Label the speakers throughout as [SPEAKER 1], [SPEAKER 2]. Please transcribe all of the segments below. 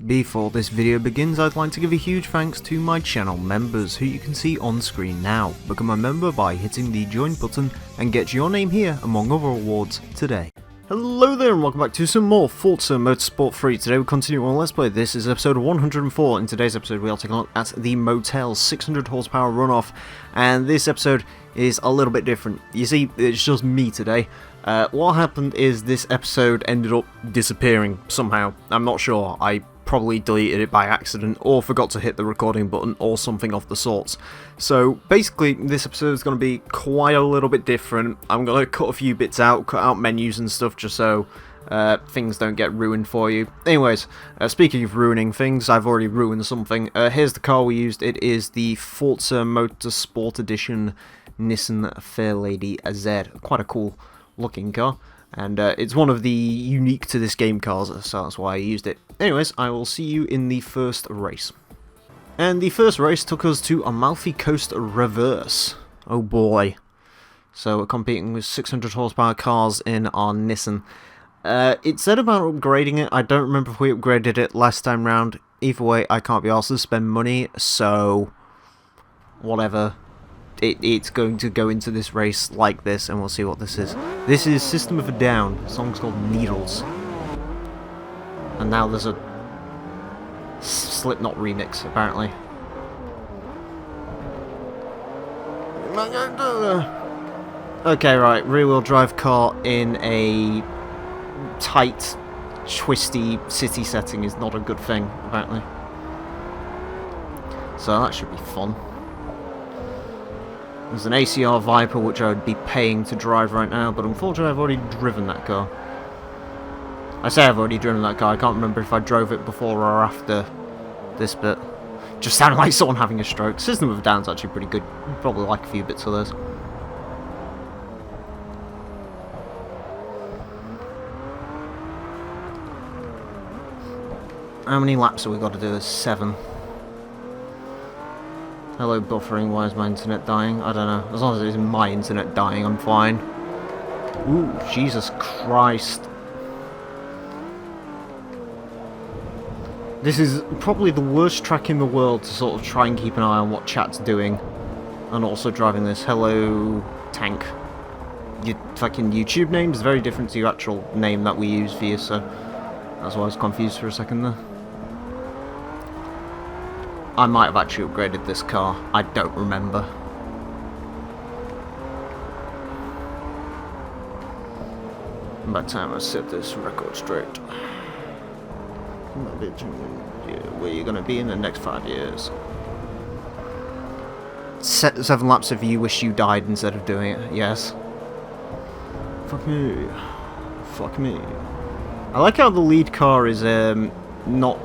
[SPEAKER 1] Before this video begins, I'd like to give a huge thanks to my channel members, who you can see on screen now. Become a member by hitting the join button and get your name here among other awards today. Hello there and welcome back to some more Forza Motorsport 3. Today we continue on Let's Play. This is episode 104. In today's episode we are taking a look at the Motul 600 horsepower runoff, and this episode is a little bit different. You see, it's just me today. What happened is this episode ended up disappearing somehow. I'm not sure. I probably deleted it by accident or forgot to hit the recording button or something of the sorts. So basically this episode is going to be quite a little bit different. I'm going to cut a few bits out, cut out menus and stuff just so things don't get ruined for you. Anyways, speaking of ruining things, I've already ruined something. Here's the car we used. It is the Forza Motorsport Edition Nissan Fairlady Z. Quite a cool looking car. And it's one of the unique to this game cars, so that's why I used it. Anyways, I will see you in the first race. And the first race took us to Amalfi Coast Reverse. Oh boy. So we're competing with 600 horsepower cars in our Nissan. It said about upgrading it. I don't remember if we upgraded it last time round. Either way, I can't be asked to spend money, so whatever. It's going to go into this race like this, and we'll see what this is. This is System of a Down. The song's called Needles. And now there's a Slipknot remix, apparently. Okay, right. Rear-wheel drive car in a tight, twisty city setting is not a good thing, apparently. So that should be fun. There's an ACR Viper which I would be paying to drive right now, but unfortunately I've already driven that car. I say I've already driven that car, I can't remember if I drove it before or after this bit. Just sounded like someone having a stroke. System of a Down's actually pretty good. You'd probably like a few bits of those. How many laps have we got to do? There's 7. Hello, buffering. Why is my internet dying? I don't know. As long as it isn't my internet dying, I'm fine. Ooh, Jesus Christ. This is probably the worst track in the world to sort of try and keep an eye on what chat's doing. And also driving this. Hello, tank. Your fucking YouTube name is very different to your actual name that we use for you, so that's why I was confused for a second there. I might have actually upgraded this car. I don't remember. By the time I set this record straight. Where you're going to be in the next 5 years. 7 laps if you wish you died instead of doing it. Yes. Fuck me. Fuck me. I like how the lead car is not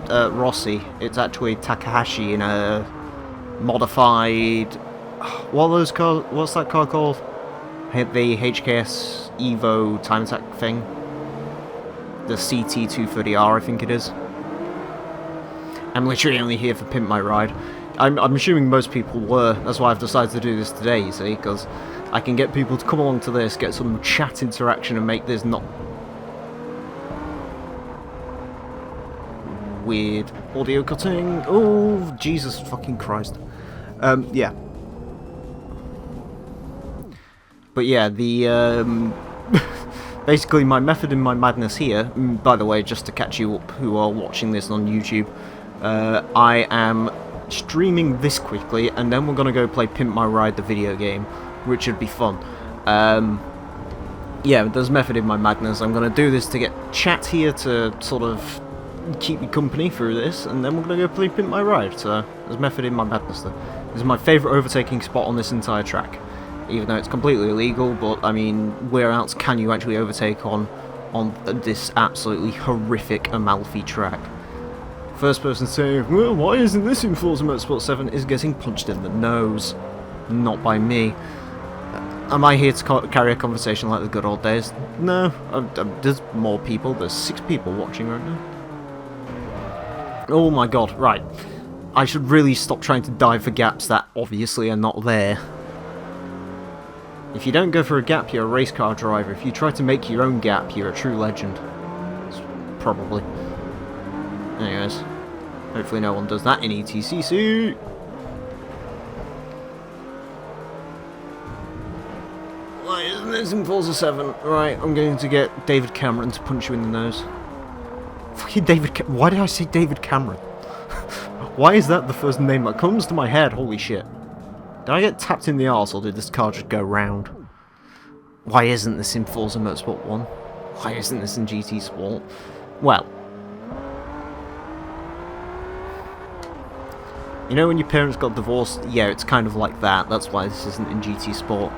[SPEAKER 1] Rossi. It's actually Takahashi in a modified. What are those cars? What's that car called? The HKS Evo time attack thing. The CT230R, I think it is. I'm literally only here for Pimp My Ride. I'm assuming most people were. That's why I've decided to do this today, you see, because I can get people to come along to this, get some chat interaction, and make this not weird audio cutting. Oh, Jesus fucking Christ. Yeah. But yeah, the basically my method in my madness here, by the way, just to catch you up who are watching this on YouTube, I am streaming this quickly, and then we're going to go play Pimp My Ride, the video game, which should be fun. Yeah, there's method in my madness. I'm going to do this to get chat here to sort of keep me company through this, and then we're going to go play Pimp My Ride. So there's method in my madness there. This is my favourite overtaking spot on this entire track, even though it's completely illegal. But I mean, where else can you actually overtake on this absolutely horrific Amalfi track? First person saying, well, why isn't this in Forza Motorsport 7, is getting punched in the nose. Not by me. Am I here to carry a conversation like the good old days? No, there's more people. There's 6 people watching right now. Oh my god, right. I should really stop trying to dive for gaps that obviously are not there. If you don't go for a gap, you're a race car driver. If you try to make your own gap, you're a true legend. Probably. Anyways, hopefully no one does that in ETCC. Why isn't this in Forza 7? Right, I'm going to get David Cameron to punch you in the nose. Fucking why did I say David Cameron? Why is that the first name that comes to my head? Holy shit. Did I get tapped in the arse or did this car just go round? Why isn't this in Forza Motorsport 1? Why isn't this in GT Sport? Well, you know when your parents got divorced? Yeah, it's kind of like that. That's why this isn't in GT Sport.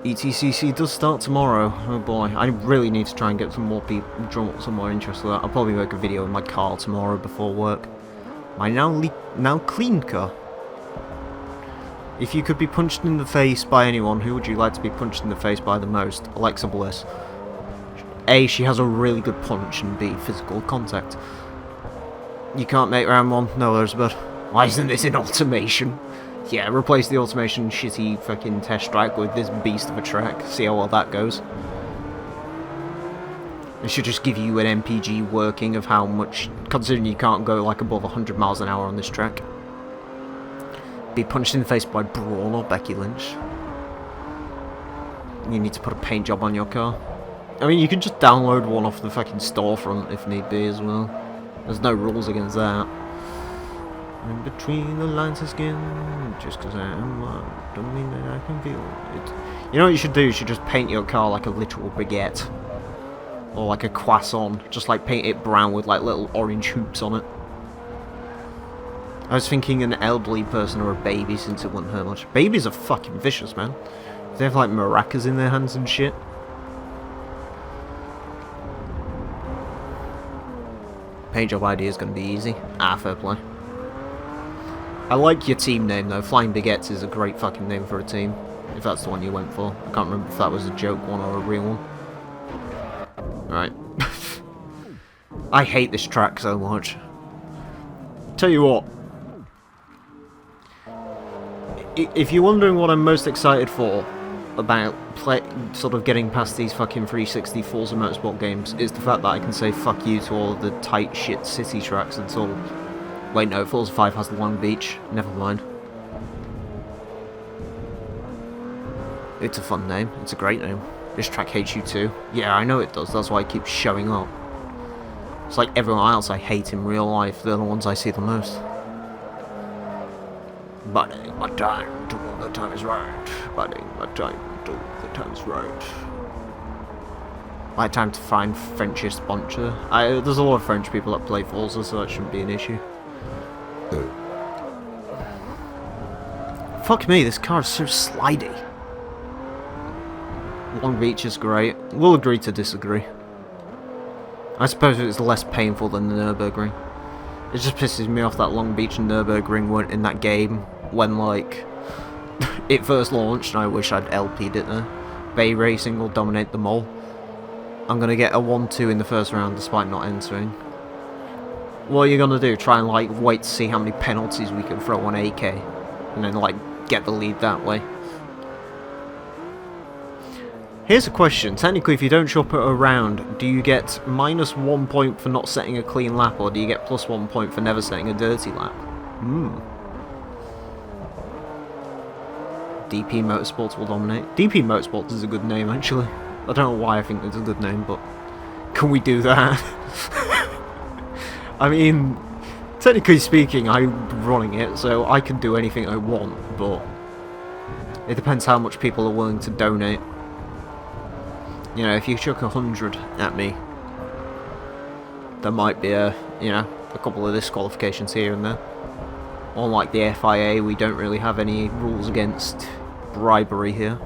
[SPEAKER 1] ETCC does start tomorrow. Oh boy, I really need to try and get some more people, drum up some more interest with that. I'll probably make a video in my car tomorrow before work. My now clean car. If you could be punched in the face by anyone, who would you like to be punched in the face by the most? Alexa Bliss. A, she has a really good punch, and B, physical contact. You can't make round one? No, Elizabeth. Why isn't this in automation? Yeah, replace the automation shitty fucking test track with this beast of a track. See how well that goes. It should just give you an MPG working of how much, considering you can't go like above 100 miles an hour on this track. Be punched in the face by Braun or Becky Lynch. You need to put a paint job on your car. I mean, you can just download one off the fucking storefront if need be as well. There's no rules against that. In between the lines of skin, just because I am one, don't mean that I can feel it. You know what you should do? You should just paint your car like a literal baguette. Or like a croissant. Just like paint it brown with like little orange hoops on it. I was thinking an elderly person or a baby since it wouldn't hurt much. Babies are fucking vicious, man. They have like maracas in their hands and shit. Paint job idea is going to be easy. Ah, fair play. I like your team name though. Flying Baguettes is a great fucking name for a team. If that's the one you went for. I can't remember if that was a joke one or a real one. Right. I hate this track so much. Tell you what. If you're wondering what I'm most excited for about sort of getting past these fucking 360 Forza Motorsport games, it's the fact that I can say fuck you to all of the tight shit city tracks and all. Wait, no, Forza 5 has the Long Beach. Never mind. It's a fun name. It's a great name. This track hates you too. Yeah, I know it does. That's why it keeps showing up. It's like everyone else I hate in real life. They're the ones I see the most. Biding my time till the time is right. Biding my time till the time is right. My time to find Frenchest sponsor. There's a lot of French people that play Forza, so that shouldn't be an issue. Fuck me, this car is so slidey. Long Beach is great. We'll agree to disagree. I suppose it's less painful than the Nürburgring. It just pisses me off that Long Beach and Nürburgring weren't in that game when, like, it first launched, and I wish I'd LP'd it there. Bay Racing will dominate them all. I'm gonna get a 1-2 in the first round despite not entering. What are you gonna do? Try and, like, wait to see how many penalties we can throw on AK? And then, like, get the lead that way? Here's a question. Technically, if you don't show up at a round, do you get -1 point for not setting a clean lap, or do you get +1 point for never setting a dirty lap? DP Motorsports will dominate. DP Motorsports is a good name, actually. I don't know why I think it's a good name, but can we do that? I mean, technically speaking, I'm running it, so I can do anything I want, but it depends how much people are willing to donate. You know, if you chuck 100 at me, there might be a couple of disqualifications here and there. Unlike the FIA, we don't really have any rules against bribery here.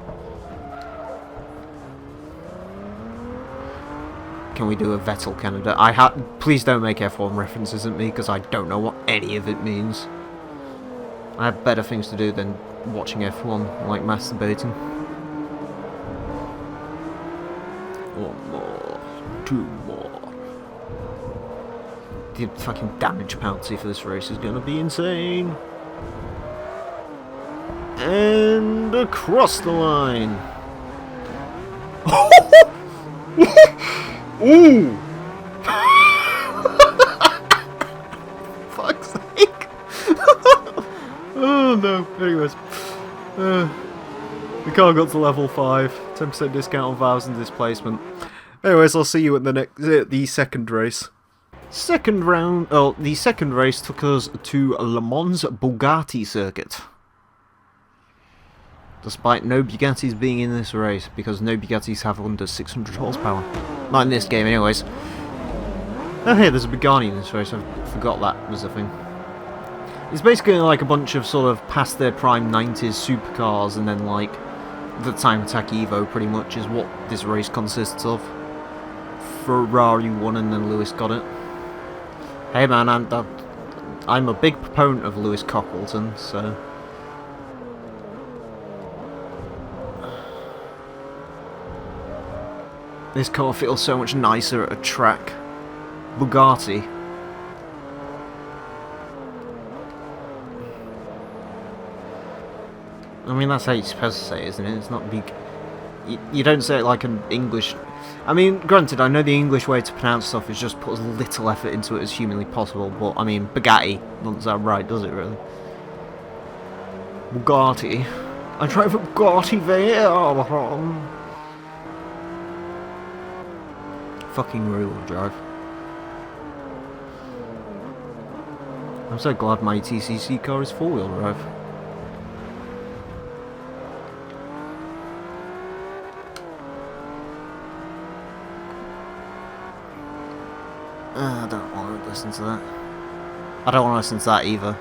[SPEAKER 1] Can we do a Vettel Canada? Please don't make F1 references at me, because I don't know what any of it means. I have better things to do than watching F1, like masturbating. One more. 2 more. The fucking damage penalty for this race is gonna be insane. And across the line. Ooh! Fuck's sake! Oh no. Anyways. The car got to level 5. 10% discount on valves and displacement. Anyways, I'll see you at the second race. Second round. Oh, the second race took us to Le Mans Bugatti circuit. Despite no Bugattis being in this race, because no Bugattis have under 600 horsepower. Not in this game, anyways. Oh, hey, there's a Bugatti in this race. I forgot that was a thing. It's basically like a bunch of sort of past their prime 90s supercars, and then like the Time Attack Evo, pretty much, is what this race consists of. Ferrari won, and then Lewis got it. Hey man, I'm a big proponent of Lewis Cockleton, so. This car feels so much nicer at a track. Bugatti. I mean, that's how you're supposed to say it, isn't it? It's not big. You don't say it like an English. I mean, granted, I know the English way to pronounce stuff is just put as little effort into it as humanly possible, but I mean, Bugatti doesn't sound right, does it really? Bugatti. I drive a Bugatti Veyron. Fucking rear-wheel drive. I'm so glad my TCC car is four-wheel drive. I don't want to listen to that. I don't want to listen to that either.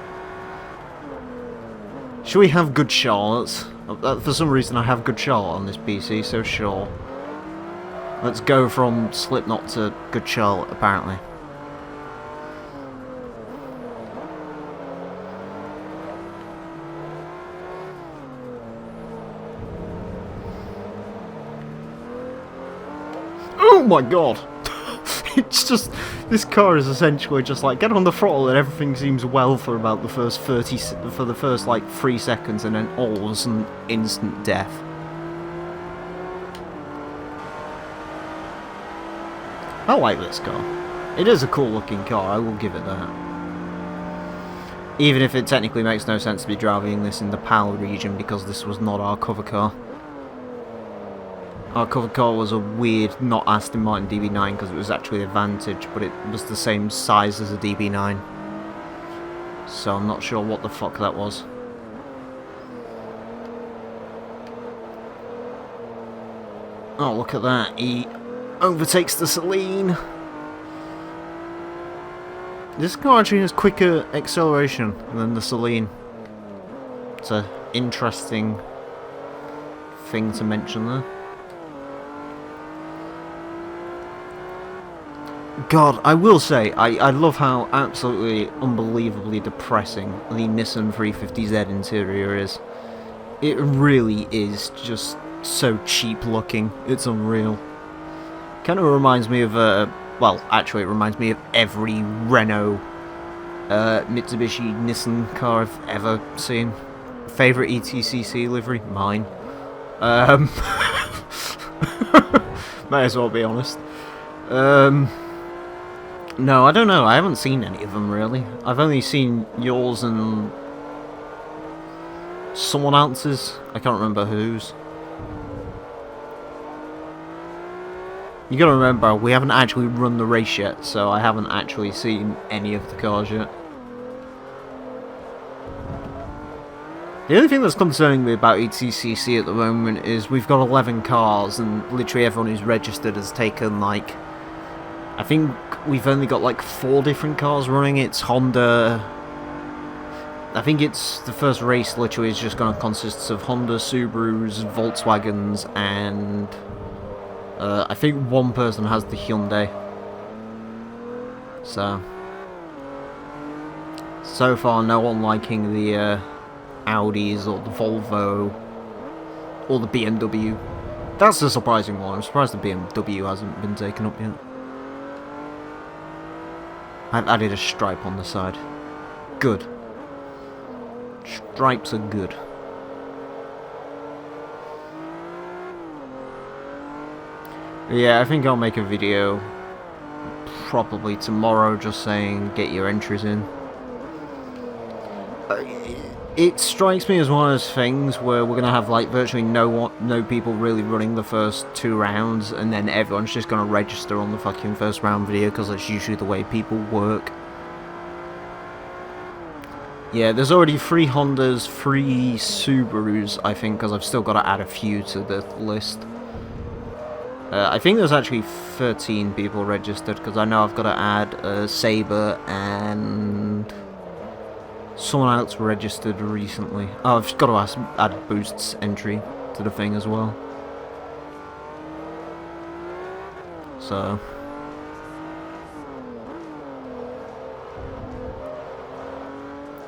[SPEAKER 1] Should we have Good Charlottes? For some reason I have Good Charlotte on this PC, so sure. Let's go from Slipknot to Good Charlotte, apparently. Oh my god! It's just, this car is essentially just like, get on the throttle and everything seems well for about the first 3 seconds, and then all of a sudden, instant death. I like this car. It is a cool looking car, I will give it that. Even if it technically makes no sense to be driving this in the PAL region, because this was not our cover car. Our cover car was a weird, not Aston Martin DB9 because it was actually a Vantage, but it was the same size as a DB9. So I'm not sure what the fuck that was. Oh, look at that. He overtakes the Celine. This car actually has quicker acceleration than the Celine. It's an interesting thing to mention there. God, I will say, I love how absolutely unbelievably depressing the Nissan 350Z interior is. It really is just so cheap looking, it's unreal. Kind of reminds me of, well, actually it reminds me of every Renault, Mitsubishi, Nissan car I've ever seen. Favourite ETCC livery? Mine. May as well be honest. No, I don't know. I haven't seen any of them, really. I've only seen yours and someone else's. I can't remember whose. You gotta remember, we haven't actually run the race yet, so I haven't actually seen any of the cars yet. The only thing that's concerning me about ETCC at the moment is we've got 11 cars, and literally everyone who's registered has taken, like, I think we've only got like 4 different cars running. It's Honda. I think it's the first race literally is just going to consist of Honda, Subarus, Volkswagens, and I think one person has the Hyundai. So far no one liking the Audis or the Volvo or the BMW. That's a surprising one. I'm surprised the BMW hasn't been taken up yet. I've added a stripe on the side. Good. Stripes are good. Yeah, I think I'll make a video probably tomorrow just saying get your entries in. It strikes me as one of those things where we're gonna have like virtually no people really running the first 2 rounds, and then everyone's just gonna register on the fucking first round video because that's usually the way people work. Yeah, there's already 3 Hondas, 3 Subarus, I think, because I've still got to add a few to the list. I think there's actually 13 people registered, because I know I've got to add a Sabre and someone else registered recently. Oh, I've got to add Boost's entry to the thing as well. So...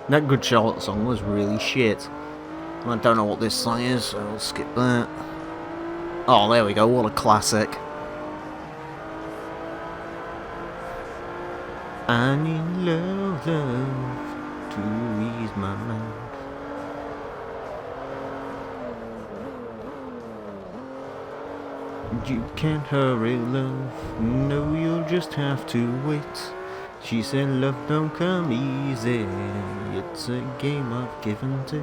[SPEAKER 1] that Good Charlotte song was really shit. I don't know what this song is, so I'll skip that. Oh, there we go, what a classic. I need love, love to ease my mind. You can't hurry, love, no, you'll just have to wait. She said love don't come easy, it's a game of give and take.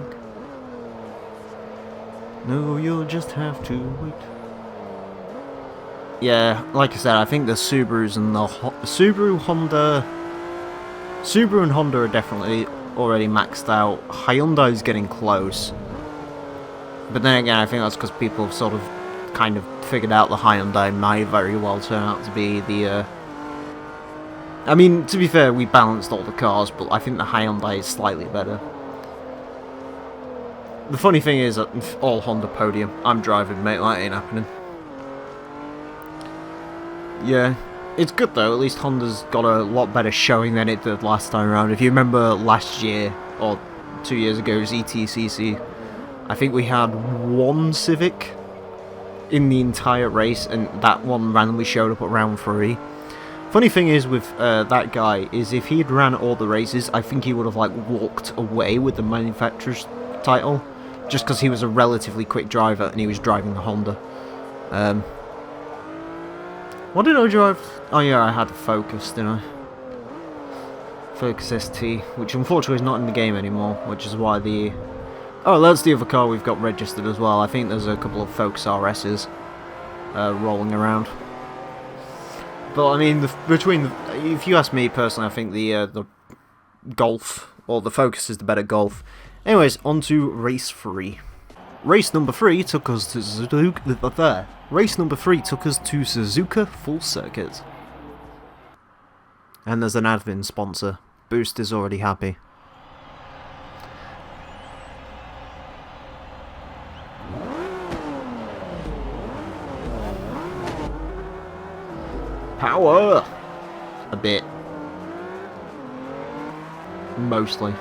[SPEAKER 1] No, you'll just have to wait. Yeah, like I said, I think the Subarus and the Subaru and Honda are definitely already maxed out. Hyundai's getting close. But then again, I think that's because people have sort of kind of figured out the Hyundai might very well turn out to be the... I mean, to be fair, we balanced all the cars, but I think the Hyundai is slightly better. The funny thing is that all Honda podium. I'm driving, mate, that ain't happening. Yeah, it's good though, at least Honda's got a lot better showing than it did last time around. If you remember last year, or 2 years ago's ETCC, I think we had 1 Civic in the entire race, and that one randomly showed up at round 3. Funny thing is with that guy is if he'd ran all the races, I think he would have like walked away with the manufacturer's title, just because he was a relatively quick driver and he was driving the Honda. What did I drive? Oh yeah, I had a Focus, didn't I? Focus ST, which unfortunately is not in the game anymore, which is why the... oh, that's the other car we've got registered as well. I think there's a couple of Focus RS's rolling around. But I mean, if you ask me personally, I think the Golf, or the Focus is the better Golf. Anyways, on to race 3. Race number 3 took us to Suzuka. Race number 3 took us to Suzuka Full Circuit. And there's an admin sponsor. Boost is already happy. Power! A bit. Mostly.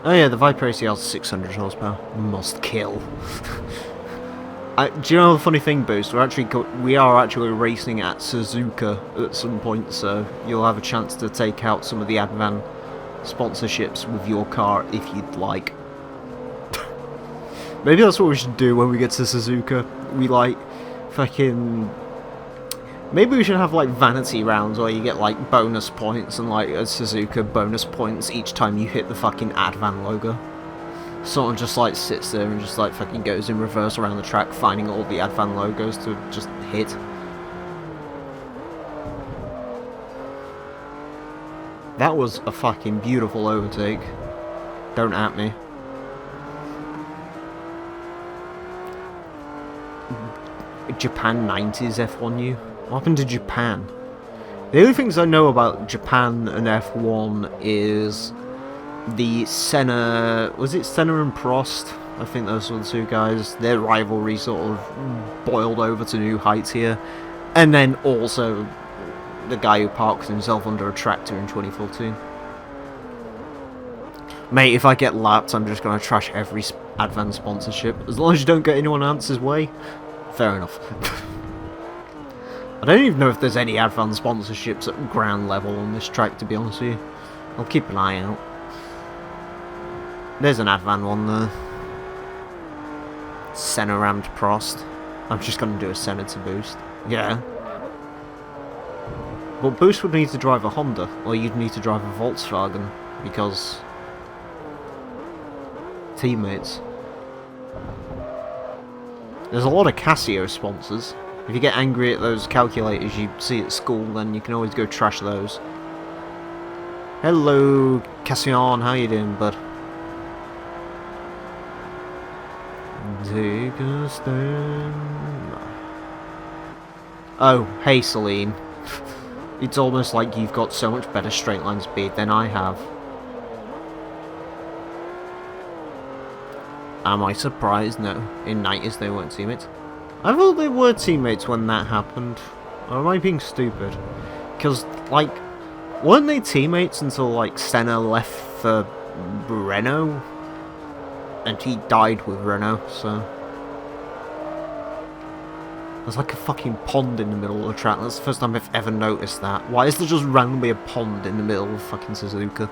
[SPEAKER 1] Oh yeah, the Viper ACL is 600 horsepower. Must kill. Do you know the funny thing, Boost? We are actually racing at Suzuka at some point, so you'll have a chance to take out some of the Advan sponsorships with your car if you'd like. Maybe that's what we should do when we get to Suzuka. We like fucking... maybe we should have like vanity rounds where you get like bonus points and like a Suzuka bonus points each time you hit the fucking Advan logo. Someone just like sits there and just like fucking goes in reverse around the track finding all the Advan logos to just hit. That was a fucking beautiful overtake. Don't at me. Japan 90s F1U? What happened to Japan? The only things I know about Japan and F1 is the Senna... was it Senna and Prost? I think those were the 2 guys. Their rivalry sort of boiled over to new heights here. And then also the guy who parks himself under a tractor in 2014. Mate, if I get lapped, I'm just going to trash every Advan sponsorship. As long as you don't get anyone else's way. Fair enough. I don't even know if there's any Advan sponsorships at ground level on this track, to be honest with you. I'll keep an eye out. There's an Advan one there. Senna rammed Prost. I'm just going to do a Senna to boost. Yeah. Well, Boost would need to drive a Honda, or you'd need to drive a Volkswagen, because... teammates. There's a lot of Casio sponsors. If you get angry at those calculators you see at school, then you can always go trash those. Hello, Cassian, how you doing, bud? Take a stand. Oh, hey, Celine. It's almost like you've got so much better straight line speed than I have. Am I surprised? No. In 90s they weren't teammates. I thought they were teammates when that happened. Or am I being stupid? Because, like, weren't they teammates until, like, Senna left for Renault? And he died with Renault, so... There's like a fucking pond in the middle of the track. That's the first time I've ever noticed that. Why is there just randomly a pond in the middle of fucking Suzuka?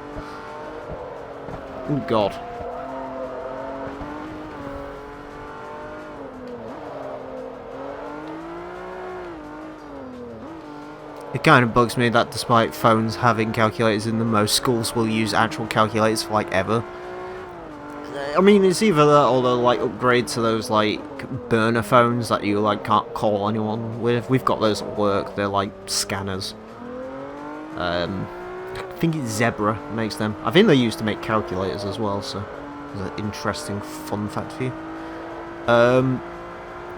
[SPEAKER 1] Oh god. It kind of bugs me that despite phones having calculators in them, most schools will use actual calculators for like ever. I mean, it's either that or they'll like upgrade to those like burner phones that you like can't call anyone with. We've got those at work. They're like scanners. I think it's Zebra makes them. I think they're used to make calculators as well. So, there's an interesting fun fact for you.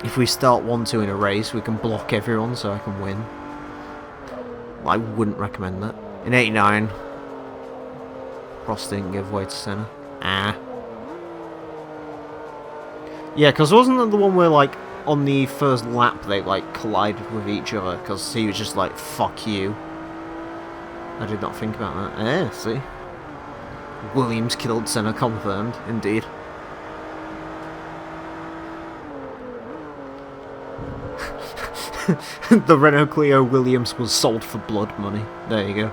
[SPEAKER 1] If we start 1-2 in a race, we can block everyone so I can win. I wouldn't recommend that. In '89, Prost didn't give way to Senna. Yeah, because wasn't that the one where, like, on the first lap they, like, collided with each other? Because he was just like, fuck you. I did not think about that. See? Williams killed Senna, confirmed, indeed. The Renault Clio Williams was sold for blood money. There you go.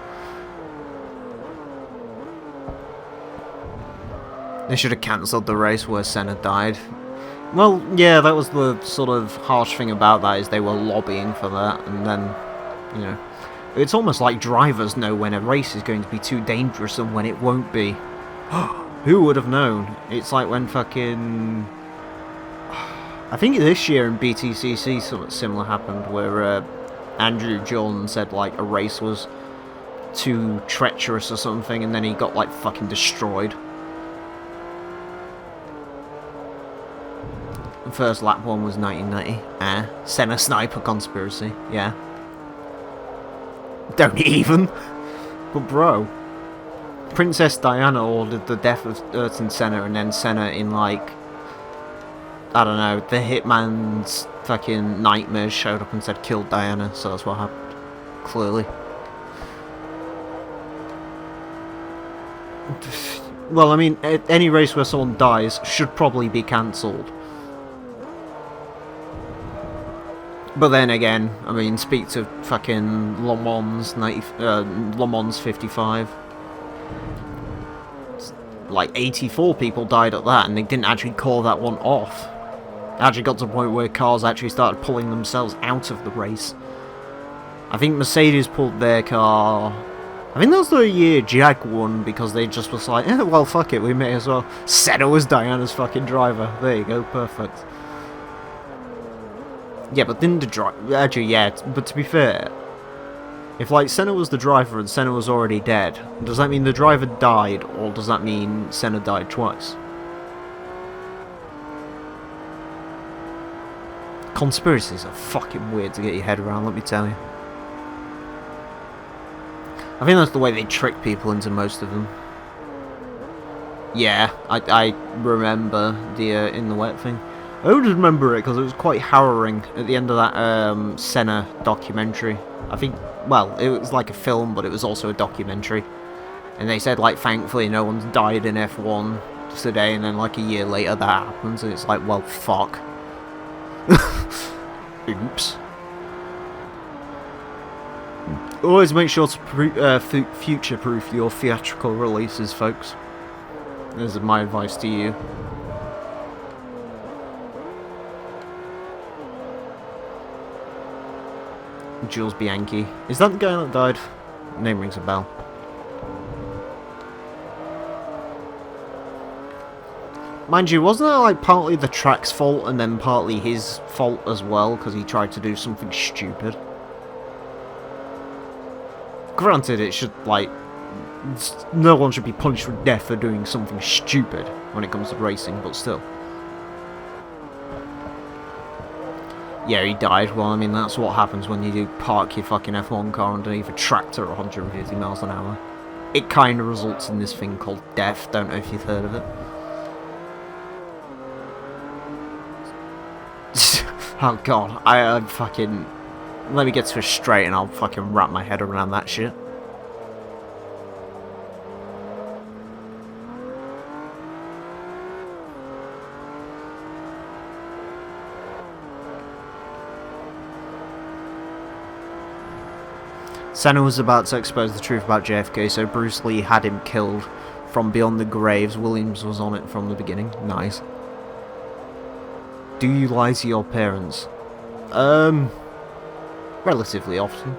[SPEAKER 1] They should have cancelled the race where Senna died. Well, yeah, that was the sort of harsh thing about that, is they were lobbying for that, and then, you know, it's almost like drivers know when a race is going to be too dangerous and when it won't be. Who would have known? It's like when fucking... I think this year in BTCC something similar happened, where Andrew John said like a race was too treacherous or something, and then he got like fucking destroyed. The first lap one was 1990. Senna sniper conspiracy. Yeah. Don't even. But bro, Princess Diana ordered the death of Ayrton Senna, and then Senna in like, I don't know, the Hitman's fucking nightmares showed up and said kill Diana, so that's what happened. Clearly. Well, I mean, any race where someone dies should probably be cancelled. But then again, I mean, speak to fucking Le Mans 55. Like 84 people died at that, and they didn't actually call that one off. It actually got to the point where cars actually started pulling themselves out of the race. I think Mercedes pulled their car. I think that was the year Jag won, because they just was like, well, fuck it, we may as well. Senna was Diana's fucking driver. There you go, perfect. Yeah, but didn't the driver... Actually, yeah, but to be fair, if, like, Senna was the driver and Senna was already dead, does that mean the driver died, or does that mean Senna died twice? Conspiracies are fucking weird to get your head around, let me tell you. I think that's the way they trick people into most of them. Yeah, I remember the in the wet thing. I would remember it because it was quite harrowing at the end of that Senna documentary. I think, well, it was like a film, but it was also a documentary. And they said, like, thankfully no one's died in F1 today, and then like a year later that happens, and it's like, well, fuck. Oops. Always make sure to future-proof your theatrical releases, folks. This is my advice to you. Jules Bianchi. Is that the guy that died? Name rings a bell. Mind you, wasn't that like partly the track's fault and then partly his fault as well, because he tried to do something stupid? Granted, it should, like, no one should be punished with death for doing something stupid when it comes to racing, but still. Yeah, he died. Well, I mean, that's what happens when you do park your fucking F1 car underneath a tractor at 150 miles an hour. It kind of results in this thing called death. Don't know if you've heard of it. Oh god, I fucking... Let me get to it straight and I'll fucking wrap my head around that shit. Senna was about to expose the truth about JFK, so Bruce Lee had him killed from beyond the graves. Williams was on it from the beginning. Nice. Do you lie to your parents? Relatively often.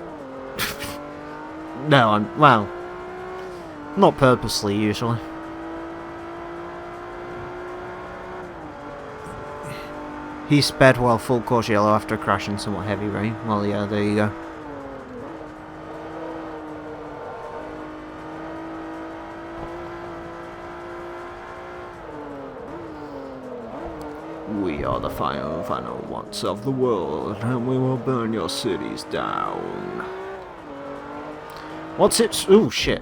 [SPEAKER 1] No, well, not purposely, usually. He sped while full course yellow after a crash in somewhat heavy rain. Well, yeah, there you go. We are the final ones of the world, and we will burn your cities down. What tips? Oh shit!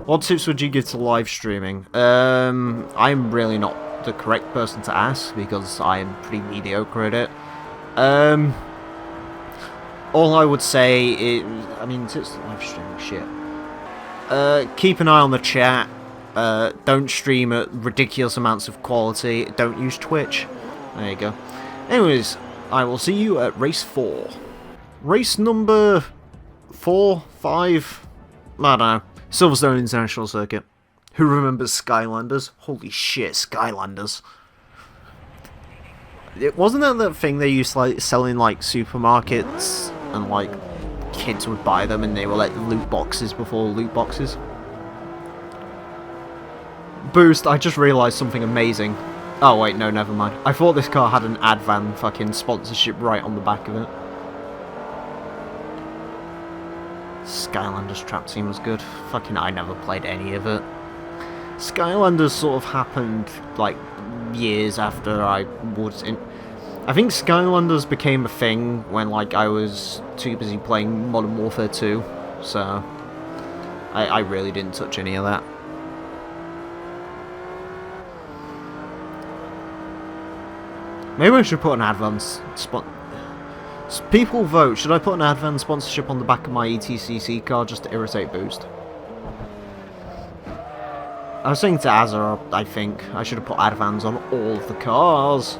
[SPEAKER 1] What tips would you give to live streaming? I'm really not the correct person to ask because I am pretty mediocre at it. All I would say is, I mean, tips to live streaming, shit. Keep an eye on the chat. Don't stream at ridiculous amounts of quality. Don't use Twitch. There you go. Anyways, I will see you at race 4. Race number 4, 5, I don't know. Silverstone International Circuit. Who remembers Skylanders? Holy shit, Skylanders. Wasn't that the thing they used to like sell in like supermarkets and like kids would buy them and they were like loot boxes before loot boxes? Boost, I just realised something amazing. Oh wait, no, never mind. I thought this car had an Advan fucking sponsorship right on the back of it. Skylanders Trap Team was good. Fucking I never played any of it. Skylanders sort of happened like years after I was in... I think Skylanders became a thing when like I was too busy playing Modern Warfare 2, so I really didn't touch any of that. Maybe I should put an Advan spot. People vote. Should I put an Advan sponsorship on the back of my ETCC car just to irritate Boost? I was saying to Azar, I think I should have put Advans on all of the cars.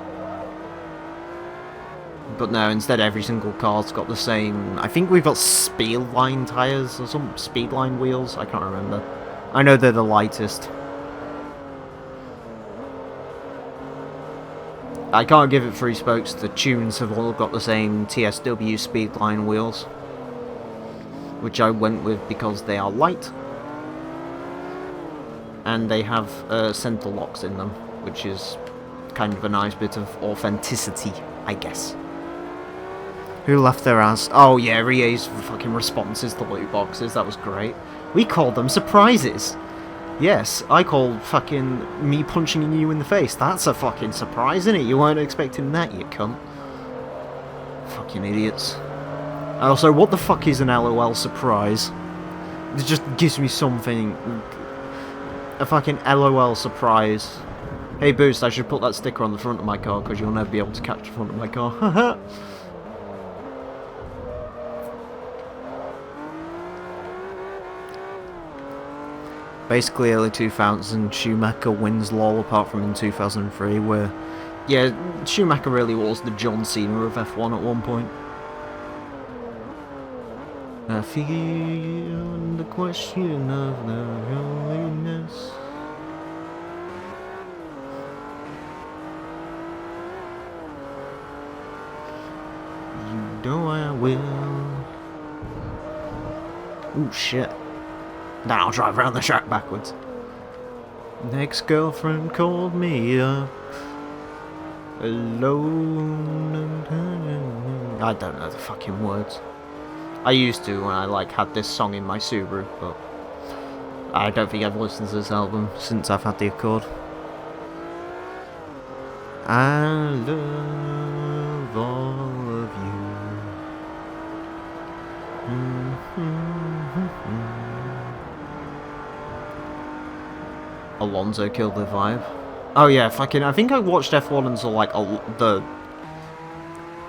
[SPEAKER 1] But no, instead every single car's got the same... I think we've got Speedline tyres or some Speedline wheels. I can't remember. I know they're the lightest. I can't give it 3 spokes. The tunes have all got the same TSW Speedline wheels, which I went with because they are light and they have center locks in them, which is kind of a nice bit of authenticity, I guess. Who left their ass? Oh yeah, EA's fucking responses to loot boxes. That was great. We called them surprises. Yes, I called fucking me punching you in the face. That's a fucking surprise, isn't it? You weren't expecting that, you cunt. Fucking idiots. Also, what the fuck is an LOL surprise? It just gives me something... A fucking LOL surprise. Hey Boost, I should put that sticker on the front of my car, because you'll never be able to catch the front of my car. Haha. Basically early 2000s, Schumacher wins LOL apart from in 2003 where, yeah, Schumacher really was the John Cena of F1 at one point. I feel the question of the holiness. know I will. Ooh, shit. Then I'll drive around the track backwards. Ex-girlfriend called me up alone. I don't know the fucking words. I used to when I like had this song in my Subaru, but I don't think I've listened to this album since I've had the Accord. I love all of you. Alonso killed the vibe. Oh yeah, fucking, I think I watched F1 until like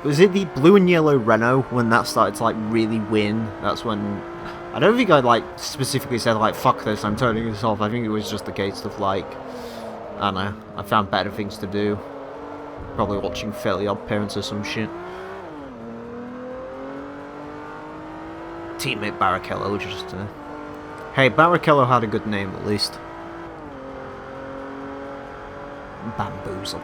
[SPEAKER 1] was it the blue and yellow Renault when that started to like really win? That's when, I don't think I like specifically said like fuck this, I'm turning this off. I think it was just a case of like, I don't know, I found better things to do. Probably watching Fairly Odd Parents or some shit. Teammate Barrichello just hey, Barrichello had a good name at least. Bamboozled.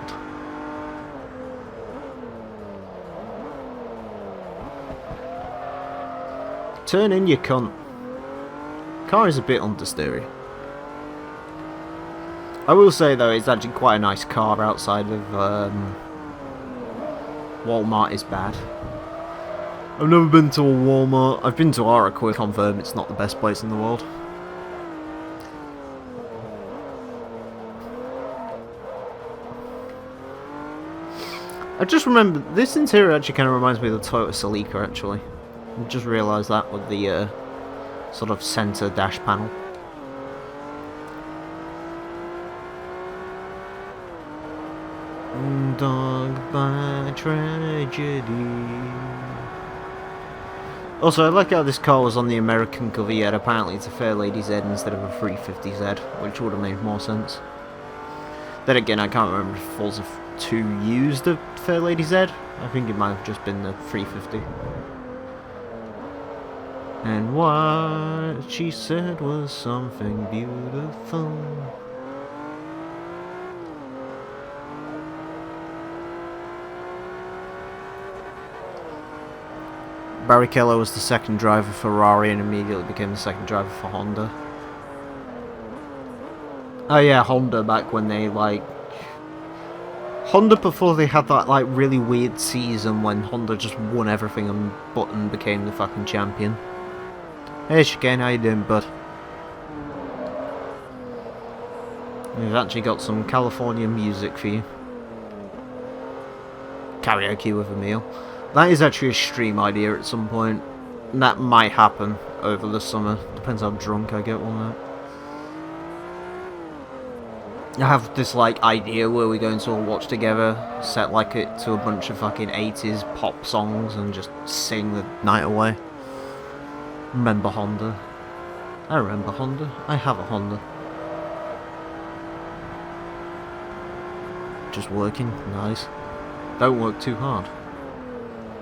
[SPEAKER 1] Turn in, you cunt. Car is a bit understeery. I will say though, it's actually quite a nice car outside of Walmart is bad. I've never been to a Walmart. I've been to Oracle, confirm it's not the best place in the world. I just remember, this interior actually kind of reminds me of the Toyota Celica actually. I just realised that with the sort of centre dash panel. Dogged by tragedy. Also, I like how this car was on the American cover, yet apparently it's a Fairlady Z instead of a 350Z, which would have made more sense. Then again, I can't remember if Forza 2 used a Fairlady Z. I think it might have just been the 350. And what she said was something beautiful. Barrichello was the second driver for Ferrari and immediately became the second driver for Honda. Oh yeah, Honda back when they like... Honda before they had that like really weird season when Honda just won everything and Button became the fucking champion. Hey Chicane, how you doing, bud? We've actually got some California music for you. Karaoke with Emile. That is actually a stream idea at some point. And that might happen over the summer. Depends how drunk I get one night. I have this like idea where we're going to all watch together, set like it to a bunch of fucking 80s pop songs and just sing the night away. Remember Honda? I remember Honda. I have a Honda. Just working, nice. Don't work too hard.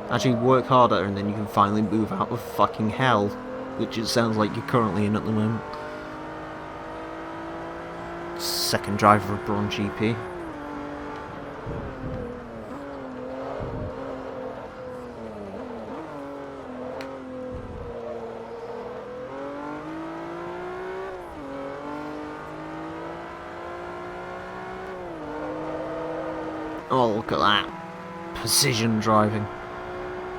[SPEAKER 1] Actually work harder and then you can finally move out of fucking hell, which it sounds like you're currently in at the moment. Second driver of Braun GP. Oh, look at that. Precision driving.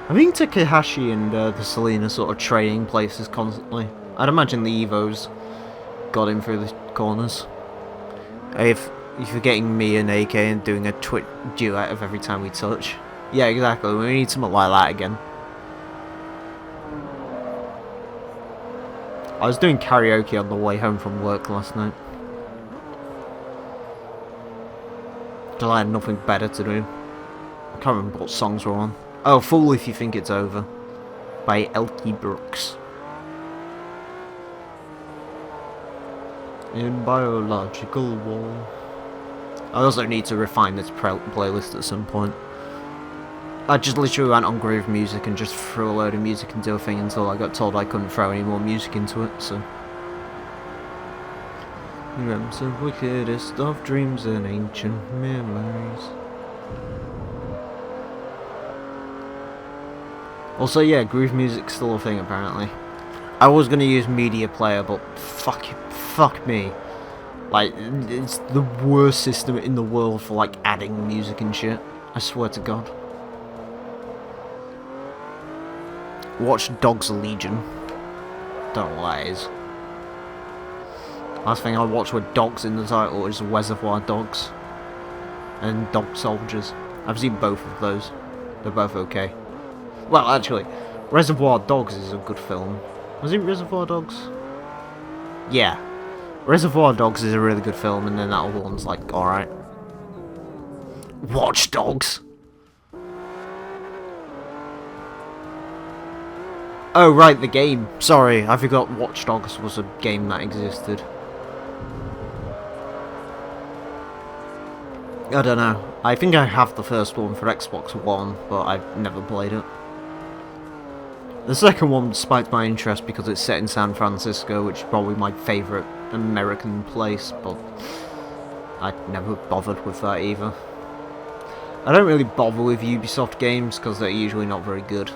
[SPEAKER 1] I think Takahashi and the Selena sort of trading places constantly. I'd imagine the Evos got him through the corners. If you're getting me and AK and doing a duet of every time we touch. Yeah, exactly. We need something like that again. I was doing karaoke on the way home from work last night. Because I had nothing better to do. I can't remember what songs were on. Oh, Fool If You Think It's Over by Elkie Brooks. In biological war. I also need to refine this playlist at some point. I just literally went on Groove Music and just threw a load of music into a thing until I got told I couldn't throw any more music into it, so... Dreams of wickedest of dreams and ancient memories. Also, yeah, groove music's still a thing apparently. I was gonna use media player, but fuck me. Like, it's the worst system in the world for like adding music and shit. I swear to God. Watch Dogs Legion. Don't know what that is. Last thing I watched with dogs in the title is Reservoir Dogs and Dog Soldiers. I've seen both of those. They're both okay. Well, actually, Reservoir Dogs is a good film. Was it Reservoir Dogs? Yeah. Reservoir Dogs is a really good film, and then that other one's like, alright. Watch Dogs! Oh, right, the game. Sorry, I forgot Watch Dogs was a game that existed. I don't know. I think I have the first one for Xbox One, but I've never played it. The second one spiked my interest because it's set in San Francisco, which is probably my favourite American place, but I never bothered with that either. I don't really bother with Ubisoft games because they're usually not very good.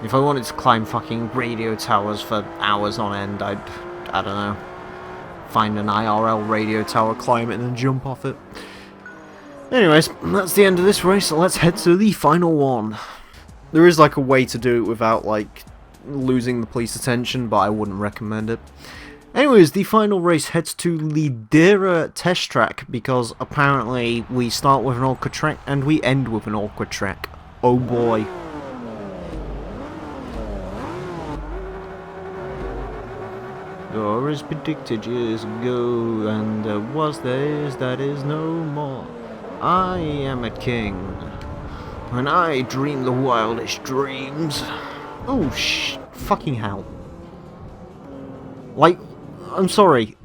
[SPEAKER 1] If I wanted to climb fucking radio towers for hours on end, I don't know, find an IRL radio tower, climb it, and then jump off it. Anyways, that's the end of this race, so let's head to the final one. There is like a way to do it without like losing the police attention, but I wouldn't recommend it. Anyways, the final race heads to Lidera Test Track, because apparently we start with an awkward track and we end with an awkward track. Oh boy. Or as predicted years ago, and there was this, that is no more. I am a king, and I dream the wildest dreams. Oh, fucking hell. Like, I'm sorry.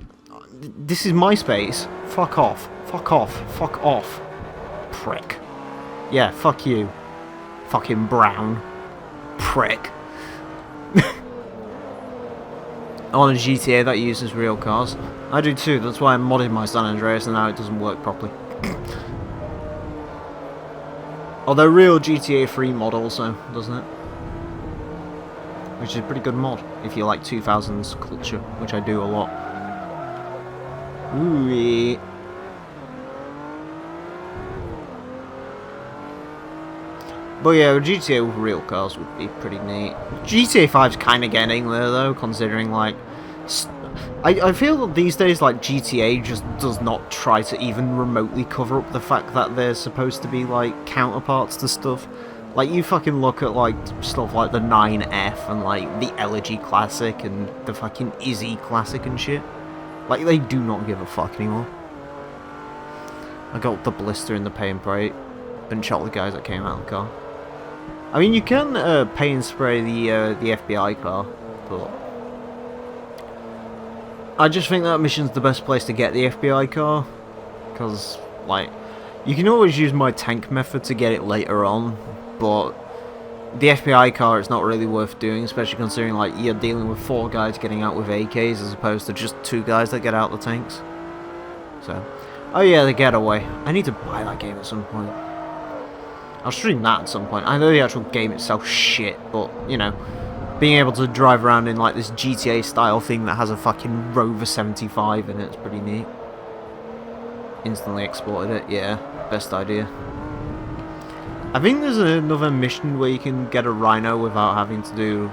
[SPEAKER 1] This is MySpace. Fuck off. Fuck off. Fuck off. Prick. Yeah, fuck you. Fucking brown. Prick. On a GTA that uses real cars. I do too, that's why I'm modding my San Andreas and now it doesn't work properly. Although real GTA 3 mod also, doesn't it? Which is a pretty good mod, if you like 2000s culture, which I do a lot. Ooh, yeah. But yeah, GTA with real cars would be pretty neat. GTA 5's kind of getting there though, considering like... I feel that these days like GTA just does not try to even remotely cover up the fact that they're supposed to be like counterparts to stuff. Like you fucking look at like stuff like the 9F and like the Elegy Classic and the fucking Izzy Classic and shit. Like they do not give a fuck anymore. I got the blister in the pay and pray and shot the guys that came out of the car. I mean, you can pay and spray the FBI car, but I just think that mission's the best place to get the FBI car, because, like, you can always use my tank method to get it later on, but the FBI car is not really worth doing, especially considering, like, you're dealing with 4 guys getting out with AKs as opposed to just 2 guys that get out the tanks. So, oh yeah, the Getaway. I need to buy that game at some point. I'll stream that at some point. I know the actual game itself shit, but, you know, being able to drive around in, like, this GTA-style thing that has a fucking Rover 75 in it is pretty neat. Instantly exported it, yeah. Best idea. I think there's another mission where you can get a Rhino without having to do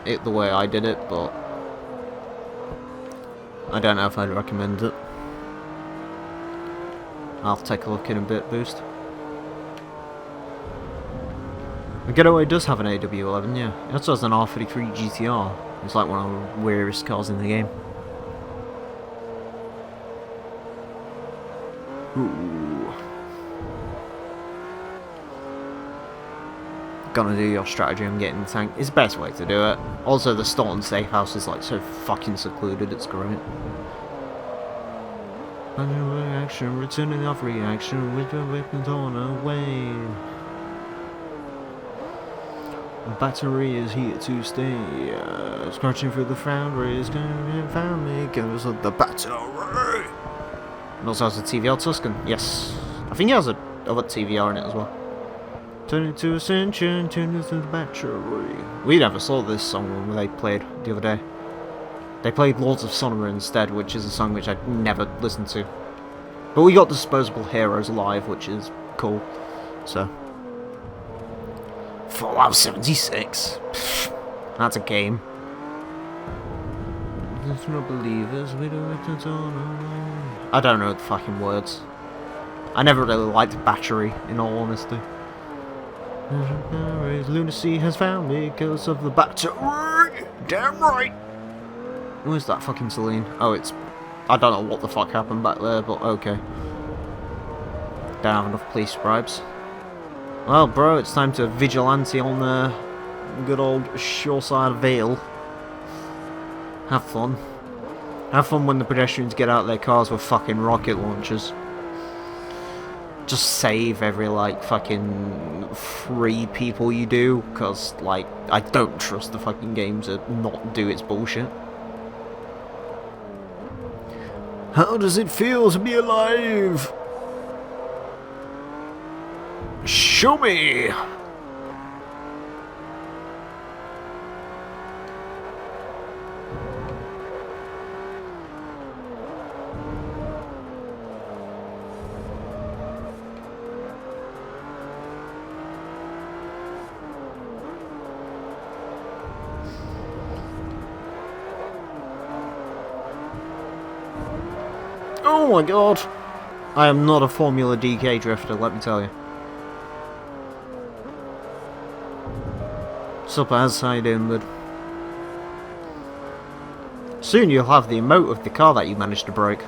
[SPEAKER 1] it the way I did it, but I don't know if I'd recommend it. I'll take a look in a bit, Boost. The Getaway does have an AW11, yeah. It also has an R33 GTR. It's like one of the weirdest cars in the game. Ooh. Gonna do your strategy on getting the tank. It's the best way to do it. Also, the Staunton safe house is like so fucking secluded, it's great. Reaction, returning off reaction with your weapon torn away. The battery is here to stay. Scratching through the foundry is going to find me because of the battery. And also has a TVL Tuscan. Yes, I think he has a I've got TVR in it as well. Turn it to Ascension, turn it to the battery. We never saw this song when they played the other day. They played Lords of Sonoma instead, which is a song which I'd never listened to. But we got Disposable Heroes live, which is cool. So. Fallout 76. Pfft, that's a game. There's no believers, we do it on. I don't know the fucking words. I never really liked Battery, in all honesty. Lunacy has found me because of the battery. Damn right. Where's that fucking Celine? Oh, it's... I don't know what the fuck happened back there, but okay. Don't have enough police bribes. Well, bro, it's time to vigilante on the good old shoreside Vale. Have fun. Have fun when the pedestrians get out of their cars with fucking rocket launchers. Just save every, like, fucking 3 people you do, because, like, I don't trust the fucking game to not do its bullshit. How does it feel to be alive? Show me! Oh my god! I am not a Formula DK drifter, let me tell you. Sup Az, how you doing, bud? Soon you'll have the emote of the car that you managed to break.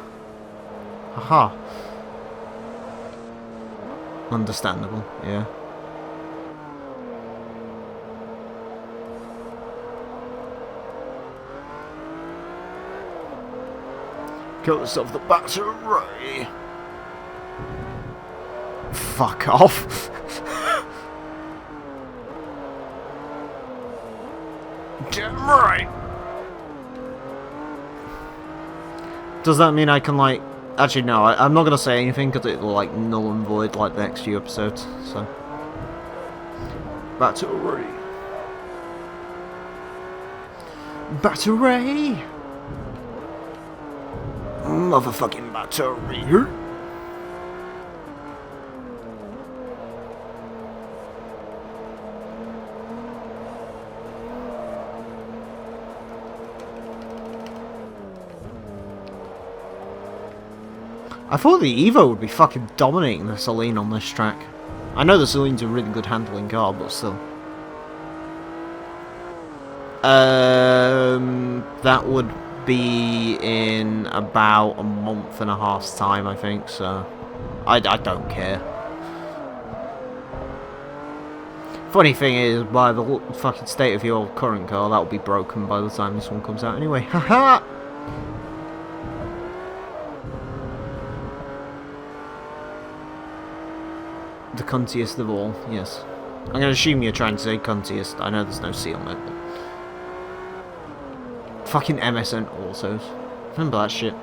[SPEAKER 1] Haha. Understandable, yeah. Because of the battery. Fuck off. Damn right. Does that mean I can, like... Actually, no, I'm not going to say anything because it will, like, null and void, like, the next few episodes, so... Battery. Battery! Motherfucking battery. I thought the Evo would be fucking dominating the Celine on this track. I know the Celine's a really good handling car, but still. That would be in about a month and a half's time, I think, so I don't care. Funny thing is, by the fucking state of your current car, that will be broken by the time this one comes out anyway. Haha! The cuntiest of all, yes. I'm going to assume you're trying to say cuntiest. I know there's no C on it, but... Fucking MSN autos. Remember that shit?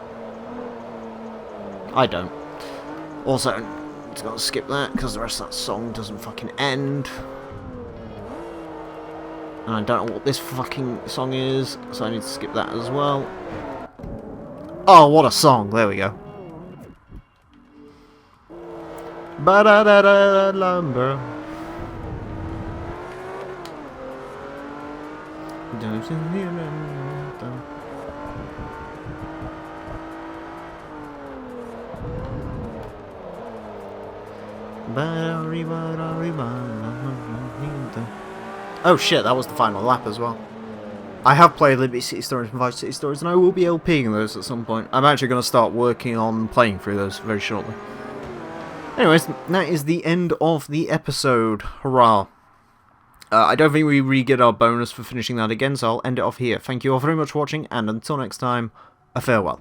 [SPEAKER 1] I don't. Also, I'm just gonna skip that because the rest of that song doesn't fucking end. And I don't know what this fucking song is, so I need to skip that as well. Oh, what a song! There we go. Ba-da-da-da lumber. Oh shit, that was the final lap as well. I have played Liberty City Stories and Vice City Stories, and I will be LPing those at some point. I'm actually going to start working on playing through those very shortly. Anyways, that is the end of the episode. Hurrah. I don't think we re-get our bonus for finishing that again, so I'll end it off here. Thank you all very much for watching, and until next time, a farewell.